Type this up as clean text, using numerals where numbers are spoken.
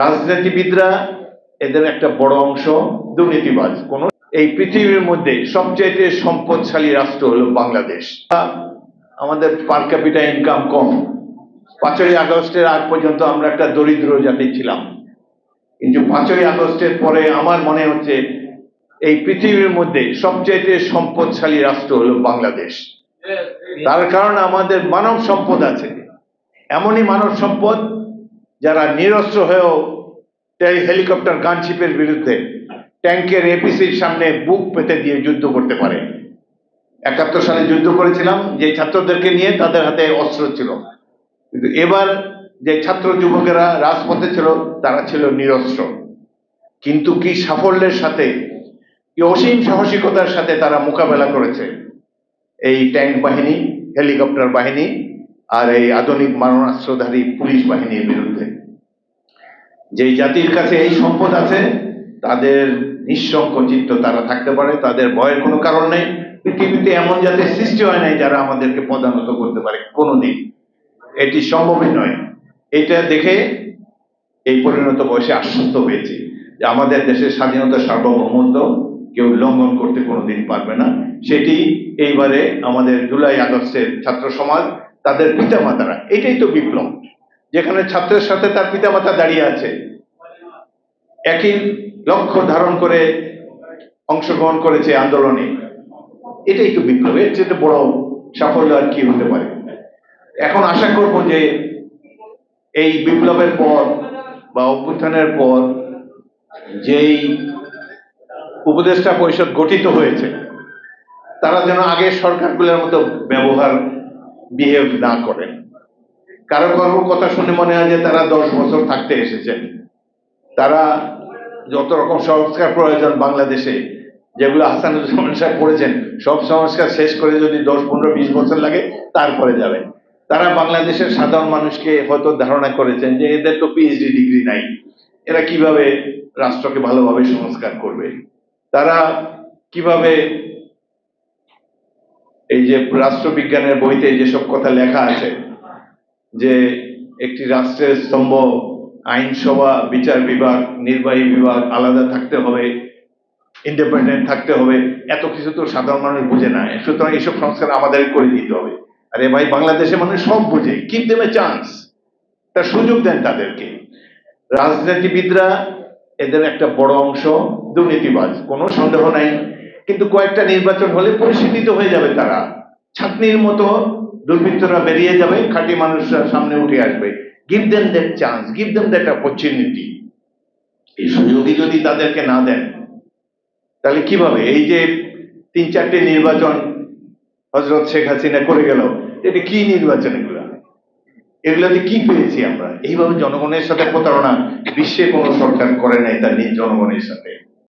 রাজনীতিবিদরা এদের একটা বড় অংশ দুর্নীতিবাজ। কোন এই পৃথিবীর মধ্যে সবচেয়ে সম্পদশালী রাষ্ট্র হলো বাংলাদেশ। আমাদের পার ক্যাপিটা ইনকাম কম। 5ই আগস্টের আগ পর্যন্ত আমরা একটা দরিদ্র জাতি ছিলাম, কিন্তু 5ই আগস্টের পরে আমার মনে হচ্ছে এই পৃথিবীর মধ্যে সবচেয়ে সম্পদশালী রাষ্ট্র হলো বাংলাদেশ। তার কারণ আমাদের মানব সম্পদ আছে, এমনই মানব সম্পদ যারা নিরস্ত্র হয়েও হেলিকপ্টার গানশিপের বিরুদ্ধে ট্যাঙ্কের এপিসির সামনে বুক পেতে দিয়ে যুদ্ধ করতে পারে। 71 সালে যুদ্ধ করেছিলাম যে ছাত্রদেরকে নিয়ে, তাদের হাতে অস্ত্র ছিল, কিন্তু এবার যে ছাত্র যুবকেরা রাজপথে ছিল তারা ছিল নিরস্ত্র, কিন্তু কি সাফল্যের সাথে, কি অসীম সাহসিকতার সাথে তারা মোকাবেলা করেছে এই ট্যাঙ্ক বাহিনী, হেলিকপ্টার বাহিনী আর এই আধুনিক মারণাস্ত্রধারী পুলিশ বাহিনীর বিরুদ্ধে। যেই জাতির কাছে এই সম্পদ আছে তাদের নিঃসংকোচিত তারা থাকতে পারে, তাদের ভয়ের কোনো কারণ নেই। পৃথিবীতে এমন জাতির সৃষ্টি হয় নাই যারা আমাদেরকে পদানত করতে পারে, কোনোদিন এটি সম্ভবই নয়। এটা দেখে এই পরিণত বয়সে আশ্বস্ত হয়েছি যে আমাদের দেশের স্বাধীনতা সার্বভৌমত্ব কেউ লঙ্ঘন করতে কোনোদিন পারবে না। সেটি এইবারে আমাদের জুলাই আগস্টের ছাত্র সমাজ, তাদের পিতামাতারা, এটাই তো বিপ্লব, যেখানে ছাত্রের সাথে তার পিতামাতা দাঁড়িয়ে আছে, একই লক্ষ্য ধারণ করে অংশগ্রহণ করেছে আন্দোলনে। এটাই তো বিপ্লব। এর চেয়ে বড় সাফল্য আর কি হতে পারে। এখন আশা করব যে এই বিপ্লবের পর বা অভ্যুত্থানের পর যেই উপদেষ্টা পরিষদ গঠিত হয়েছে তারা যেন আগের সরকারগুলোর মতো বিহেভ না করেন। কারো কারো কথা শুনে মনে হয় যে তারা 10 বছর থাকতে এসেছেন। তারা যত রকম সংস্কার প্রয়োজন বাংলাদেশে, যেগুলো হাসানুজ্জামান সাহেব করেছেন, সব সংস্কার শেষ করে যদি 10, 15, 20 বছর লাগে তারপরে যাবে। তারা বাংলাদেশের সাধারণ মানুষকে হয়তো ধারণা করেছেন যে এদের তো পিএইচডি ডিগ্রি নাই, এরা কিভাবে রাষ্ট্রকে ভালোভাবে সংস্কার করবে, তারা কিভাবে এই যে রাষ্ট্রবিজ্ঞানের বইতে যেসব কথা লেখা আছে যে একটি রাষ্ট্রের স্তম্ভ আইনসভা, বিচার বিভাগ, নির্বাহী বিভাগ আলাদা থাকতে হবে, ইন্ডিপেন্ডেন্ট থাকতে হবে, এত কিছু তো সাধারণ মানুষ বুঝে না। সুতরাং এইসব সংস্কার আমাদের করে দিতে হবে। আরে ভাই, বাংলাদেশে মানুষ সব বুঝে, গিভ দেম এ চান্স, তার সুযোগ দেন তাদেরকে। রাজনীতিবিদরা এদের একটা বড় অংশ দুর্নীতিবাজ, কোনো সন্দেহ নাই, কিন্তু কয়েকটা নির্বাচন হলে পরিস্থিতি হয়ে যাবে, তারা ছাত্রীর মতো দুর্বৃত্তরা বেরিয়ে যাবে, খাঁটি মানুষরা সামনে উঠে আসবে। Give them that chance, give them that opportunity. এই সুযোগই যদি তাদেরকে না দেন তাহলে কিভাবে এই যে 3-4টে নির্বাচন হযরত শেখ হাসিনা করে গেল, এটা কি নির্বাচন? এগুলাতে কি পেয়েছি আমরা? এইভাবে জনগণের সাথে প্রতারণা বিশ্বে কোনো সরকার করে নাই তার নিজ জনগণের সাথে।